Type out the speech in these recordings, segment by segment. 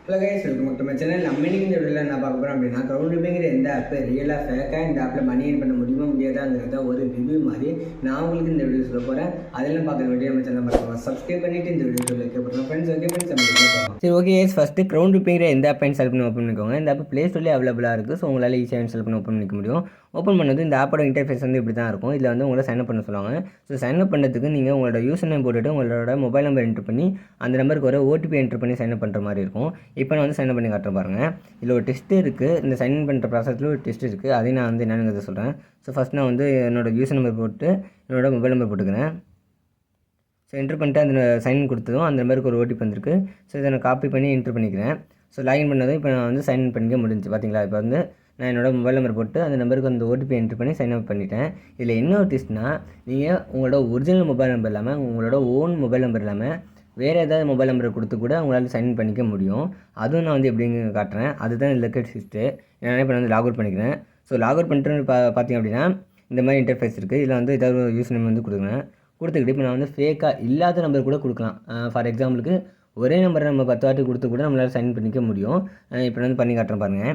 Hello guys, welcome back to my channel. நம்ம இன்னைக்கு இந்த வீடியோவில் என்ன பார்க்க போகிறோம் அப்படின்னா, க்ரௌட்லுபிங்கிற எந்த ஆப்பு ரியலாக ஃபேக்காக இந்த ஆப்பில் மணி ஏர்ன் பண்ண முடியுமா முடியாதாங்கிறத ஒரு ரிவ்யூ மாதிரி நான் உங்களுக்கு இந்த வீடியோ சொல்ல போகிறேன். அதெல்லாம் பார்க்குற வீடியோ நம்ம சேனல் பார்க்கலாம். சப்ஸ்கிரைப் பண்ணிவிட்டு இந்த வீடியோ லைக் பண்ணுறோம் ஃப்ரெண்ட்ஸ். ஓகே ஃப்ரெண்ட்ஸ், நம்ம போகலாம். சரி, ஓகே கைஸ், ஃபஸ்ட்டு க்ரௌட்லுபிங்கிற எந்த ஆப்பை இன்ஸ்டால் பண்ணி ஓப்பன் பண்ணிக்கோங்க. இந்த ஆப் ப்ளே ஸ்டோர்லேயே அவைலபிளாக இருக்குது. ஸோ உங்களால் ஈஸியாக இன்ஸ்டால் பண்ணி ஓப்பன் பண்ணிக்க முடியும். ஓப்பன் பண்ணது இந்த ஆப்போட இன்டர்ஃபேஸ் வந்து இப்படி தான் இருக்கும். இதில் வந்து உங்களை சைன் அப் பண்ண சொல்லுவாங்க. ஸோ சைன் அப் பண்ணுறதுக்கு நீங்கள் உங்களோட யூசர் நேம் போட்டுவிட்டு உங்களோட மொபைல் நம்பர் என்ட்ரு பண்ணி அந்த நம்பருக்கு ஒரு ஓடிபி என்ட்ரு பண்ணி சைன் அப் பண்ணுற மாதிரி இருக்கும். இப்போ நான் வந்து சைன் அப் பண்ணி காட்டுறேன் பாருங்கள். இதில் ஒரு டெஸ்ட் இருக்குது. இந்த சைன் இன் பண்ணுற ப்ராசஸில் ஒரு டெஸ்ட் இருக்குது. அதையும் நான் வந்து என்னென்னு சொல்கிறேன். ஸோ ஃபஸ்ட் நான் வந்து என்னோடய யூசர் நம்பர் போட்டு என்னோடய மொபைல் நம்பர் போட்டுக்கிறேன். ஸோ என்ட்ரு பண்ணிட்டு அந்த சைன் கொடுத்ததும் அந்த நம்பருக்கு ஒரு ஓடிபி வந்திருக்கு. ஸோ இதை நான் காப்பி பண்ணி என்ட்ரு பண்ணிக்கிறேன். ஸோ லாகின் பண்ணதும் இப்போ நான் வந்து சைன் இன் பண்ணிக்க முடிஞ்சு பார்த்தீங்களா. இப்போ வந்து நான் என்னோடய மொபைல் நம்பர் போட்டு அந்த நம்பருக்கு அந்த ஓடிபி என்ட்ரு பண்ணி சைன் அப் பண்ணிட்டேன். இதில் என்ன ஒரு டெஸ்ட்னால், நீங்கள் உங்களோட ஒரிஜினல் மொபைல் நம்பர் இல்லாமல் உங்களோட ஓன் மொபைல் நம்பர் இல்லாமல் வேறு ஏதாவது மொபைல் நம்பரை கொடுத்து கூட உங்களால் சைன் இன் பண்ணிக்க முடியும். அதுவும் நான் வந்து எப்படின்னு காட்டுறேன். அதுதான் இதில் இருக்க டெஸ்ட்டு. நான் இப்போ வந்து லாக் அவுட் பண்ணிக்கிறேன். ஸோ லாக் அவுட் பண்ணிட்டு பார்த்தீங்க அப்படின்னா இந்த மாதிரி இன்டர்ஃபேஸ் இருக்குது. இதில் வந்து ஏதாவது ஒரு யூஸ் நேம் வந்து கொடுக்குறேன். கொடுத்துக்கிட்டு இப்போ நான் வந்து ஃபேக்காக இல்லாத நம்பர் கூட கொடுக்கலாம். ஃபார் எக்ஸாம்பிளுக்கு ஒரே நம்பரை நம்ம 10 வாட்டி கொடுத்து கூட நம்மளால் சைன் பண்ணிக்க முடியும். இப்போ நான் வந்து பண்ணி காட்டுறேன் பாருங்கள்.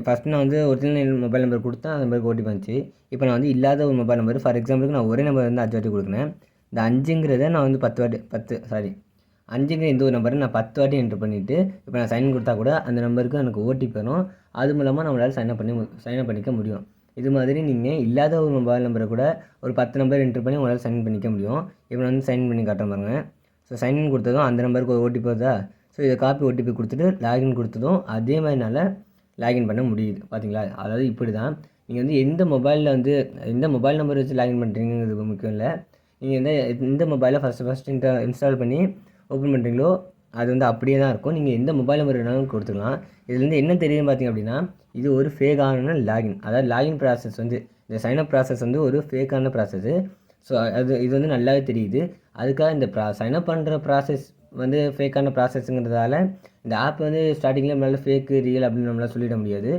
ஃபஸ்ட்டு நான் வந்து ஒரிஜினல் மொபைல் நம்பர் கொடுத்தேன். அந்த நம்பருக்கு ஓடிபி வந்துச்சு. இப்போ நான் வந்து இல்லாத ஒரு மொபைல் நம்பர், ஃபார் எக்ஸாம்பிளுக்கு நான் ஒரே நம்பர் வந்து 5 வாட்டி கொடுக்குறேன். இந்த 5ங்கிறத நான் வந்து 5ங்கிற இந்த ஒரு நம்பரை நான் 10 வாட்டி என்ட்ரு பண்ணிவிட்டு இப்போ நான் சைன் கொடுத்தா கூட அந்த நம்பருக்கு எனக்கு ஓடிபி வரும். அது மூலமாக நம்மளால் சைன் அப் பண்ணிக்க முடியும். இது மாதிரி நீங்கள் இல்லாத ஒரு மொபைல் நம்பரை கூட ஒரு 10 நம்பர் என்ட்ரு பண்ணி உங்களால் சைன் பண்ணிக்க முடியும். இப்போ நான் வந்து சைன் பண்ணி காட்டுறேன் பாருங்கள். ஸோ சைன் கொடுத்ததும் அந்த நம்பருக்கு ஒரு ஓடிபி வருதா. ஸோ இதை காப்பி ஓடிபி கொடுத்துட்டு லாகின் கொடுத்ததும் அதே மாதிரினால லாகின் பண்ண முடியுது. பார்த்தீங்களா. அதாவது இப்படி தான் நீங்கள் வந்து எந்த மொபைலில் வந்து எந்த மொபைல் நம்பர் வச்சு லாகின் பண்ணுறீங்கிறது முக்கியம் இல்லை. நீங்கள் எந்த மொபைலை ஃபஸ்ட்டு இன்ஸ்டால் பண்ணி ஓப்பன் பண்ணுறீங்களோ அது வந்து அப்படியே தான் இருக்கும். நீங்கள் எந்த மொபைல் நம்பர் வேணாலும் கொடுத்துக்கலாம். இதுலேருந்து என்ன தெரியும் பார்த்தீங்க அப்படின்னா, இது ஒரு ஃபேக்கான லாகின். அதாவது லாகின் ப்ராசஸ் வந்து இந்த சைன்அப் ப்ராசஸ் வந்து ஒரு ஃபேக்கான ப்ராசஸ்ஸு. ஸோ இது வந்து நல்லாவே தெரியுது. அதுக்காக இந்த சைன்அப் பண்ணுற ப்ராசஸ் வந்து ஃபேக்கான ப்ராசஸ்ங்கிறதால இந்த ஆப் வந்து ஸ்டார்டிங்கில் நம்மளால் ஃபேக்கு ரியல் அப்படின்னு நம்மளால் சொல்லிட முடியாது.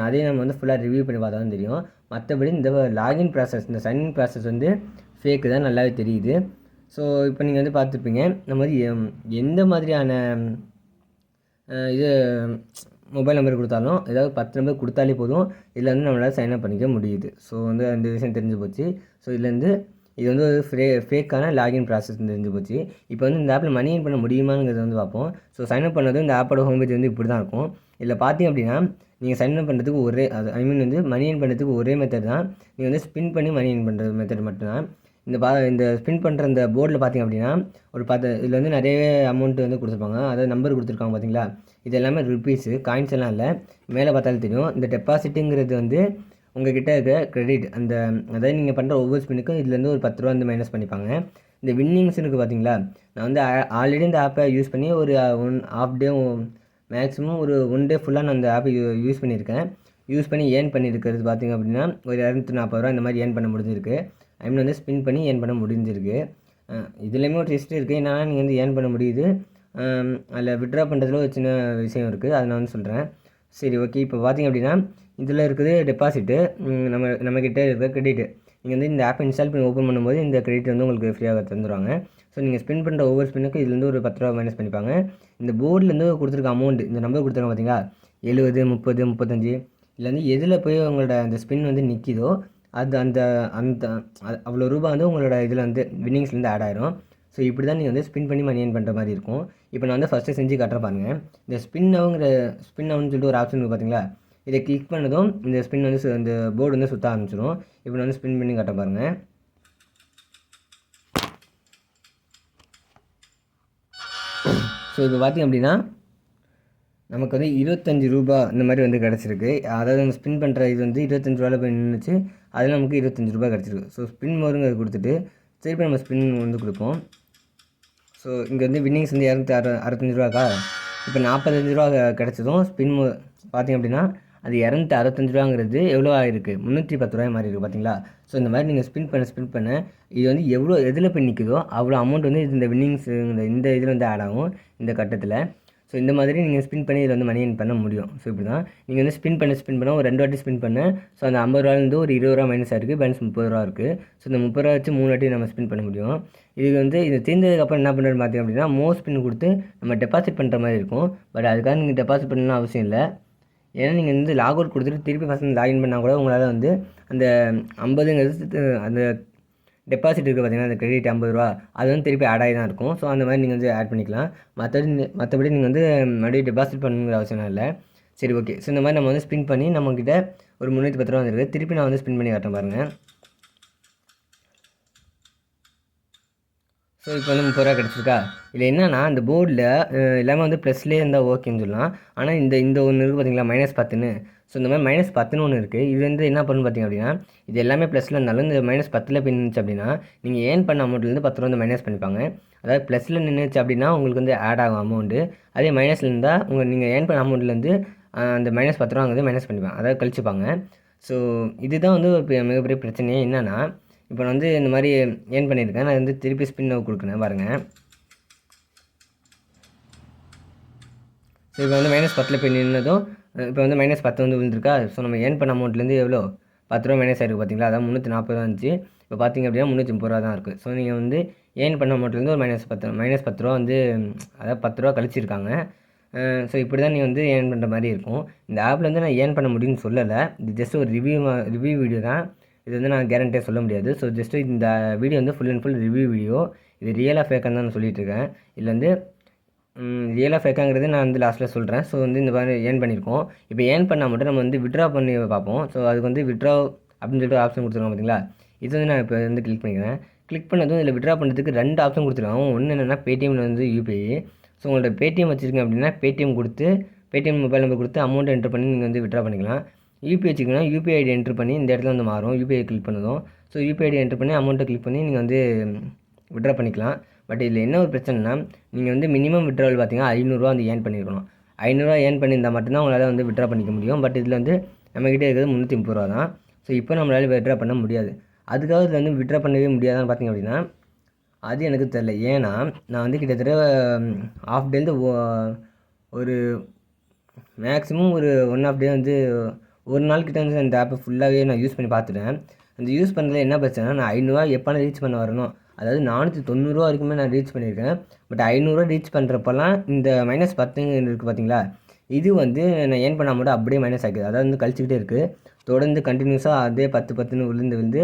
அதே நம்ம வந்து ஃபுல்லாக ரிவ்யூ பண்ணி பார்த்தா தான் தெரியும். மற்றபடி இந்த லாகின் ப்ராசஸ், இந்த சைன்இன் ப்ராசஸ் வந்து ஃபேக்கு தான் நல்லாவே தெரியுது. ஸோ இப்போ நீங்கள் வந்து பார்த்துருப்பீங்க. இந்த மாதிரி எந்த மாதிரியான இது மொபைல் நம்பர் கொடுத்தாலும் ஏதாவது 10 நம்பர் கொடுத்தாலே போதும், இதில் வந்து நம்மளால் சைன் அப் பண்ணிக்க முடியுது. ஸோ வந்து அந்த விஷயம் தெரிஞ்சு போச்சு. ஸோ இதுலேருந்து இது வந்து ஒரு ஃபேக்கான லாகின் ப்ராசஸ் தெரிஞ்சு போச்சு. இப்போ வந்து இந்த ஆப்பில் மணி ஏர்ன் பண்ண முடியுமாங்கிறத வந்து பார்ப்போம். ஸோ சைன் அப் பண்ணதும் இந்த ஆப்போட ஹோம் பேஜ் வந்து இப்படி தான் இருக்கும். இதில் பார்த்தீங்க அப்படின்னா நீங்கள் சைன் அப் பண்ணுறதுக்கு வந்து மணி ஏர்ன் பண்ணுறதுக்கு ஒரே மெத்தட் தான். நீங்கள் வந்து ஸ்பின் பண்ணி மணி ஏர்ன் பண்ணுற மெத்தட் மட்டும்தான். இந்த ஸ்பின் பண்ணுற இந்த போர்டில் பார்த்திங்க அப்படின்னா ஒரு இதில் வந்து நிறைய அமௌண்ட் வந்து கொடுத்துருப்பாங்க. அதாவது நம்பர் கொடுத்துருக்காங்க பார்த்தீங்களா. இது எல்லாமே ருப்பீஸு, காயின்ஸ் எல்லாம் இல்லை. மேலே பார்த்தாலும் தெரியும். இந்த டெபாசிட்டுங்கிறது வந்து உங்கள் கிட்டே இருக்க கிரெடிட். அதாவது நீங்கள் பண்ணுற ஒவ்வொரு ஸ்பின்னுக்கும் இதுலேருந்து ஒரு 10 ரூபா வந்து மைனஸ் பண்ணிப்பாங்க. இந்த வின்னிங்ஸ் இருக்குது பார்த்தீங்களா. நான் வந்து ஆல்ரெடி இந்த ஆப்பை யூஸ் பண்ணி ஒரு ஹாஃப் டே மேக்ஸிமம் ஒரு 1 டே ஃபுல்லாக நான் அந்த ஆப்பை யூஸ் பண்ணியிருக்கேன். யூஸ் பண்ணி ஏர்ன் பண்ணியிருக்கிறது பார்த்திங்க அப்படின்னா ஒரு 240 ரூபா இந்த மாதிரி ஏர்ன் பண்ண முடிஞ்சிருக்கு. வந்து ஸ்பின் பண்ணி ஏர்ன் பண்ண முடிஞ்சிருக்கு. இதுலேயுமே ஒரு டெஸ்ட் இருக்குது. என்னென்னா நீங்கள் வந்து ஏர்ன் பண்ண முடியுது. அதில் விட்ரா பண்ணுறதுல ஒரு சின்ன விஷயம் இருக்குது. அதை நான் வந்து சொல்கிறேன். சரி, ஓகே. இப்போ பார்த்திங்க அப்படின்னா இதில் இருக்குது டெபாசிட்டு. நம்மக்கிட்ட இருக்கிற கிரெடிட்டு. நீங்கள் வந்து இந்த ஆப்பை இன்ஸ்டால் பண்ணி ஓப்பன் பண்ணும்போது இந்த கிரெடிட் வந்து உங்களுக்கு ஃப்ரீயாக தந்துடுவாங்க. ஸோ நீங்கள் ஸ்பின் பண்ணுற ஒவ்வொரு ஸ்பின்னுக்கும் இதுலேருந்து ஒரு 10 ரூபா மைனஸ் பண்ணிப்பாங்க. இந்த போர்ட்லேருந்து கொடுத்துருக்க அமௌண்ட்டு, இந்த நம்பர் கொடுத்துருக்காங்க பார்த்தீங்களா, 70, 30, 35, இதுலேருந்து எதில் போய் உங்களோட அந்த ஸ்பின் வந்து நிற்கிதோ அது அந்த அந்த அவ்வளோ ரூபா வந்து உங்களோட இதில் வந்து வின்னிங்ஸ்லேருந்து ஆட் ஆயிரும். ஸோ இப்படி தான் நீங்கள் வந்து ஸ்பின் பண்ணி மணி ஏர்ன் பண்ணுற மாதிரி இருக்கும். இப்போ நான் வந்து ஃபஸ்ட்டு செஞ்சு காட்டுறேன் பாருங்கள். இந்த ஸ்பின் நவுன்னு சொல்லிட்டு ஒரு ஆப்ஷன் இருக்குது பார்த்தீங்களா. இதை கிளிக் பண்ணதும் இந்த ஸ்பின் வந்து இந்த போர்டு வந்து சுற்ற ஆரம்பிச்சிடும். இப்போ நான் வந்து ஸ்பின் பண்ணி காட்ட பாருங்கள். ஸோ இப்போ பார்த்திங்க அப்படின்னா நமக்கு வந்து 25 ரூபா இந்த மாதிரி வந்து கிடச்சிருக்கு. அதாவது நம்ம ஸ்பின் பண்ணுற இது வந்து 25 ரூபாயில் போய் நின்றுச்சு. அதில் நமக்கு 25 ரூபா கிடச்சிருக்கு. ஸோ ஸ்பின் மோருங்கிறது கொடுத்துட்டு திருப்பி நம்ம ஸ்பின் வந்து கொடுப்போம். ஸோ இங்கே வந்து வின்னிங்ஸ் வந்து 265 ரூபாக்கா. இப்போ 45 ரூபா கிடச்சதும் ஸ்பின் பார்த்திங்க அப்படின்னா அது 265 ரூபாங்கிறது எவ்வளோ ஆகிருக்கு, 310 ரூபாய் மாதிரி இருக்குது பார்த்தீங்களா. ஸோ இந்த மாதிரி நீங்கள் ஸ்பின் பண்ண இது வந்து எதில் போய் நிற்குதோ அவ்வளோ அமௌண்ட் வந்து இந்த வின்னிங்ஸ் இந்த இதில் வந்து ஆட் ஆகும் இந்த கட்டத்தில். ஸோ ஸோ இந்த மாதிரி நீங்கள் ஸ்பின் பண்ணி இதில் வந்து மணி ஏர்ன் பண்ண முடியும். ஸோ இப்படி தான் நீங்கள் வந்து ஸ்பின் பண்ண ஒரு 2 வாட்டி ஸ்பின் பண்ணேன். ஸோ அந்த 50 ரூபாலேருந்து ஒரு 20 ரூபா மைனஸ் ஆயிருக்கு, பேலன்ஸ் 30 ரூபா இருக்குது. ஸோ இந்த 30 ரூபா வச்சு 3 வாட்டி நம்ம ஸ்பின் பண்ண முடியும். இதுக்கு வந்து இது தீர்ந்ததுக்கப்புறம் என்ன பண்ணுறது பார்த்தீங்க அப்படின்னா, ஸ்பின் கொடுத்து நம்ம டெபாசிட் பண்ணுற மாதிரி இருக்கும். பட் அதுக்காக நீங்கள் டெபாசிட் பண்ணணும்னு அவசியம் இல்லை. ஏன்னா நீங்கள் வந்து லாக் அவுட் கொடுத்துட்டு திருப்பி ஃபஸ்ட் லாகின் பண்ணால் கூட உங்களால் வந்து அந்த 50ங்கிறது அந்த டெபாசிட் இருக்குது பார்த்தீங்கன்னா, அந்த கிரெடிட் 50 ரூபா அது வந்து திருப்பி ஆட் ஆகி தான் இருக்கும். ஸோ அந்த மாதிரி நீங்கள் வந்து ஆட் பண்ணிக்கலாம். மற்றபடி நீங்கள் வந்து மறுபடியும் டெபாசிட் பண்ணுங்கிற அவசியம் இல்லை. சரி, ஓகே. ஸோ இந்த மாதிரி நம்ம வந்து ஸ்பின் பண்ணி நம்மக்கிட்ட ஒரு 310 ரூபா வந்துருக்கு. திருப்பி நான் வந்து ஸ்பின் பண்ணி காட்டுறேன் பாருங்கள். ஸோ இப்போ வந்து 30 ரூபா கிடச்சிருக்கா. இதில் என்னன்னா அந்த போர்டில் எல்லாமே வந்து ப்ளஸ்லேயே இருந்தால் ஓகேன்னு சொல்லலாம். ஆனால் இந்த ஒன்று இருக்குது பார்த்தீங்களா, -10ன்னு. ஸோ இந்த மாதிரி -10ன்னு ஒன்று இருக்குது. இது வந்து என்ன பண்ணணும் பார்த்தீங்க அப்படின்னா, இது எல்லாமே ப்ளஸில் இருந்தாலும் இந்த -10ல் போய் நின்றுச்சு அப்படின்னா, நீங்கள் ஏர்ன் பண்ண அமௌண்ட்லேருந்து 10 ரூபா வந்து மைனஸ் பண்ணிப்பாங்க. அதாவது ப்ளஸில் நின்றுச்சு அப்படின்னா உங்களுக்கு வந்து ஆட் ஆகும் அமௌண்ட்டு. அதே மைனஸில் இருந்தால் நீங்கள் ஏர்ன் பண்ண அமௌண்ட்லேருந்து அந்த -10 ரூபாங்கிறது மைனஸ் பண்ணிப்பாங்க, அதாவது கழிச்சுப்பாங்க. ஸோ இதுதான் வந்து மிகப்பெரிய பிரச்சனையே. என்னென்னா இப்போ நான் வந்து இந்த மாதிரி ஏர்ன் பண்ணியிருக்கேன். நான் வந்து திருப்பி ஸ்பின் கொடுக்குறேன் பாருங்கள். ஸோ இப்போ வந்து -10ல் போய் நின்னதும் இப்போ வந்து -10 வந்து விழுந்திருக்கா. ஸோ நம்ம ஏர்ன் பண்ண அமௌண்ட்லேருந்து எவ்வளோ 10 ரூபா மைனஸ் ஆகிருக்கு பார்த்தீங்களா. அதான் 340 தான் இருந்துச்சு. இப்போ பார்த்தீங்க அப்படின்னா 330 ரூபா தான் இருக்குது. ஸோ நீங்கள் வந்து ஏர்ன் பண்ண அமௌண்ட்லேருந்து ஒரு -10 ரூபா வந்து அதாவது 10 ரூபா கழிச்சிருக்காங்க. ஸோ இப்படி தான் நீங்கள் வந்து ஏர்ன் பண்ணுற மாதிரி இருக்கும். இந்த ஆப்பில் வந்து நான் ஏர்ன் பண்ண முடியும்னு சொல்லலை. இது ஜஸ்ட் ஒரு ரிவ்யூ வீடியோ தான். இது வந்து நான் கேரண்டியாக சொல்ல முடியாது. ஸோ ஜஸ்ட்டு இந்த வீடியோ வந்து full and full review video. இது ரியலாக ஃபேக்கான்னு தான் நான் சொல்லிகிட்ருக்கேன். இதில் வந்து ரியலாக ஃபேக்காங்கிறது நான் வந்து லாஸ்ட்டில் சொல்கிறேன். ஸோ வந்து இந்த மாதிரி ஏர்ன் பண்ணியிருக்கோம். இப்போ ஏர்ன் பண்ணால் மட்டும் நம்ம வந்து விட்ரா பண்ணி பார்ப்போம். ஸோ அதுக்கு வந்து விட்ரா அப்படின்னு சொல்லிட்டு ஆப்ஷன் கொடுத்துருக்காங்க பார்த்தீங்களா. இது வந்து நான் இப்போ வந்து கிளிக் பண்ணிக்கிறேன். கிளிக் பண்ணதும் இதில் விட்ரா பண்ணுறதுக்கு 2 ஆப்ஷன் கொடுத்துருக்காங்க. ஒன்று என்னென்னா பேடிஎம்மில் வந்து யூபிஐ. ஸோ உங்கள்ட்ட பேடிஎம் வச்சுருக்கீங்க அப்படின்னா பேடிஎம் மொபைல் நம்பர் கொடுத்து அமௌண்ட் என்ட்ரு பண்ணி நீங்கள் வந்து விட்ரா பண்ணிக்கலாம். யூபிஐ வச்சுக்கிங்கன்னா யூபிஐ ஐடி என்ட்ரு பண்ணி இந்த இடத்துல வந்து மாறும். யூபிஐ கிளிக் பண்ணதும் ஸோ யூபிஐ ஐடி என்ட்ரு பண்ணி அமௌண்ட்டை கிளிக் பண்ணி நீங்கள் வந்து விட்ரா பண்ணிக்கலாம். பட் இதில் என்ன ஒரு பிரச்சனைனா, நீங்கள் வந்து மினிமம் விட்ராவல் பார்த்தீங்கன்னா 500 ரூபா வந்து ஏர்ன் பண்ணியிருக்கணும். 500 ரூபா ஏர்ன் பண்ணியிருந்தால் மட்டும்தான் உங்களால் வந்து விட்ரா பண்ணிக்க முடியும். பட் இதில் வந்து நம்மக்கிட்டே இருக்கிறது 330 ரூபா தான். ஸோ இப்போ நம்மளால் விட்ரா பண்ண முடியாது. அதுக்காக இதில் வந்து விட்ரா பண்ணவே முடியாதான்னு பார்த்தீங்க அப்படின்னா, அது எனக்கு தெரில. ஏன்னா நான் வந்து கிட்டத்தட்ட ஹாஃப் டேலேருந்து ஒரு மேக்ஸிமம் ஒரு 1.5 டே வந்து ஒரு நாள் கிட்ட வந்து அந்த ஆப்பை ஃபுல்லாகவே நான் யூஸ் பண்ணி பார்த்துட்டேன். அந்த யூஸ் பண்ணுறதுல என்ன பிரச்சனைனா, நான் 500 ரூபா எப்போ ரீச் பண்ண வரணும், அதாவது 490 ரூபா வரைக்குமே நான் ரீச் பண்ணியிருக்கேன். பட் 500 ரூபா ரீச் பண்ணுறப்பெல்லாம் இந்த -10 இருக்குது பார்த்தீங்களா, இது வந்து நான் ஏர்ன் பண்ண அமௌண்ட்டு அப்படியே மைனஸ் ஆகிடுது. அதாவது வந்து கழிச்சிக்கிட்டே இருக்குது. தொடர்ந்து கண்டினியூஸாக அதே 10 விழுந்து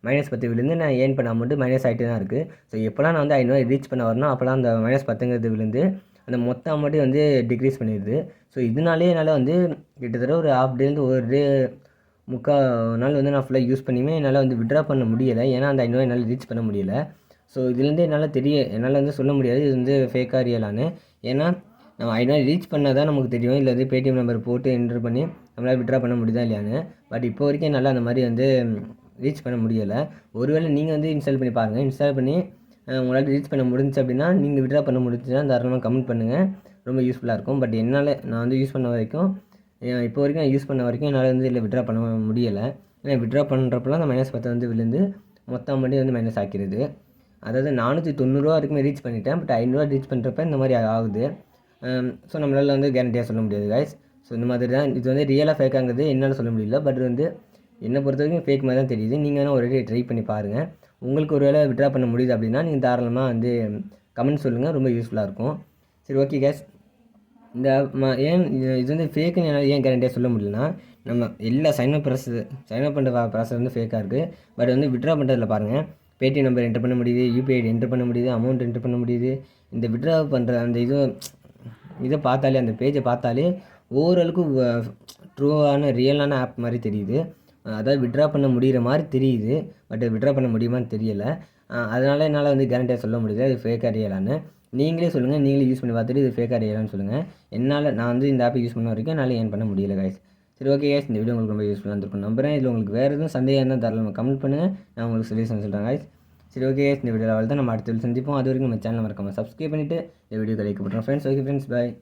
-10 விழுந்து நான் ஏர்ன் பண்ண அமௌண்ட்டு மைனஸ் ஆகிட்டே தான் இருக்குது. ஸோ எப்போலாம் நான் வந்து 500 ரீச் பண்ண வரணும் அப்போலாம் அந்த -10ங்கிறது விழுந்து அந்த மொத்த அமௌண்ட்டே வந்து டிக்ரீஸ் பண்ணிடுது. ஸோ இதனாலே என்னால் வந்து கிட்டத்தட்ட ஒரு ஹாஃப் டேலேருந்து ஒரு டே 3/4 நாள் வந்து நான் ஃபுல்லாக யூஸ் பண்ணியுமே என்னால் வந்து விட்ரா பண்ண முடியலை. ஏன்னா அந்த 500 என்னால் ரீச் பண்ண முடியலை. ஸோ இதுலேருந்து என்னால் வந்து சொல்ல முடியாது இது வந்து ஃபேக்காக ரியலானு. ஏன்னா நம்ம 500 ரீச் பண்ணால் தான் நமக்கு தெரியும். இல்லை வந்து பேடிஎம் நம்பர் போட்டு என்ட்ரு பண்ணி நம்மளால் விட்ரா பண்ண முடியுதா இல்லையான்னு. பட் இப்போ வரைக்கும் என்னால் அந்த மாதிரி வந்து ரீச் பண்ண முடியலை. ஒருவேளை நீங்கள் வந்து இன்ஸ்டால் பண்ணி பாருங்கள். இன்ஸ்டால் பண்ணி உங்களால் ரீச் பண்ண முடிஞ்சிச்சு அப்படின்னா, நீங்கள் விட்ரா பண்ண முடிஞ்சுன்னா தாராளமாக கமெண்ட் பண்ணுங்கள். ரொம்ப யூஸ்ஃபுல்லாக இருக்கும். பட் நான் வந்து யூஸ் பண்ண வரைக்கும் இப்போ வரைக்கும் நான் யூஸ் பண்ண வரைக்கும் என்னால் வந்து இதில் விட்ரா பண்ண முடியலை. ஏன்னா விட்ரா பண்ணுறப்பெல்லாம் அந்த -10 வந்து விழுந்து மொத்த அமௌண்ட்டே வந்து மைனஸ் ஆக்கிடுது. அதாவது 490 ரூபா வரைக்குமே ரீச் பண்ணிட்டேன். பட் 500 ரூபா ரீச் பண்ணுறப்ப இந்த மாதிரி ஆகுது. ஸோ நம்மளால் வந்து கேரண்டியாக சொல்ல முடியாது கைஸ். ஸோ இந்த மாதிரி தான் இது வந்து ரியலாக ஃபேக்காங்கிறது என்னால் சொல்ல முடியல. பட் வந்து என்னை பொறுத்த வரைக்கும் ஃபேக் மாதிரி தான் தெரியுது. நீங்கள் வேணால் ஒரு ட்ரை பண்ணி பாருங்கள். உங்களுக்கு ஒரு வேளை விட்ரா பண்ண முடியுது அப்படின்னா நீங்கள் தாராளமாக வந்து கமெண்ட் சொல்லுங்கள். ரொம்ப யூஸ்ஃபுல்லாக இருக்கும். சரி, ஓகே கைஸ். இந்த இது வந்து ஃபேக்குன்னு என்னால் ஏன் கேரண்டியாக சொல்ல முடியலன்னா, நம்ம எல்லா சைன்அப் பண்ணுற ப்ராசஸ் வந்து ஃபேக்காக இருக்குது. பட் வந்து விட்ரா பண்ணுறதுல பாருங்கள், பேடிஎம் நம்பர் என்ட்ரு பண்ண முடியுது, யூபிஐ ஐடி என்ட்ரு பண்ண முடியுது, அமௌண்ட் என்ட்ரு பண்ண முடியுது. இந்த விட்ரா பண்ணுற அந்த இதை பார்த்தாலே, அந்த பேஜை பார்த்தாலே ஓரளவுக்கு ட்ரூவான ரியலான ஆப் மாதிரி தெரியுது. அதாவது விட்ரா பண்ண முடிகிற மாதிரி தெரியுது. பட் விட்ரா பண்ண முடியுமான்னு தெரியலை. அதனால் என்னால் வந்து கேரண்டியாக சொல்ல முடியுது அது ஃபேக்காக ரியலான்னு. நீங்களே சொல்லுங்கள். நீங்களே யூஸ் பண்ணி பார்த்துட்டு இது ஃபேக்காக ரியலான்னு சொல்லுங்கள். நான் வந்து இந்த ஆப்பை யூஸ் பண்ண வரைக்கும் என்னால் ஏர்ன் பண்ண முடியல கைஸ். சரி, ஓகே கைஸ். இந்த வீடியோ உங்களுக்கு ரொம்ப யூஸ்ஃபுல்லாக இருந்திருக்கும் நம்புறேன். இதில் உங்களுக்கு வேறு எதுவும் சந்தேகம் இருந்தால் தாராளமாக கமெண்ட் பண்ணுங்கள். நான் உங்களுக்கு சொல்யூஷன் சொல்கிறேன் கைஸ். சரி, ஓகே கைஸ். இந்த வீடியோவில் தான் நம்ம அடுத்த வீடியோ சந்திப்போம். அது வரைக்கும் நம்ம சேனல் மறக்காமல் சப்ஸ்கிரைப் பண்ணிவிட்டு இந்த வீடியோ லைக் பண்ணுறோம் ஃப்ரெண்ட்ஸ். ஓகே ஃப்ரெண்ட்ஸ், பாய்.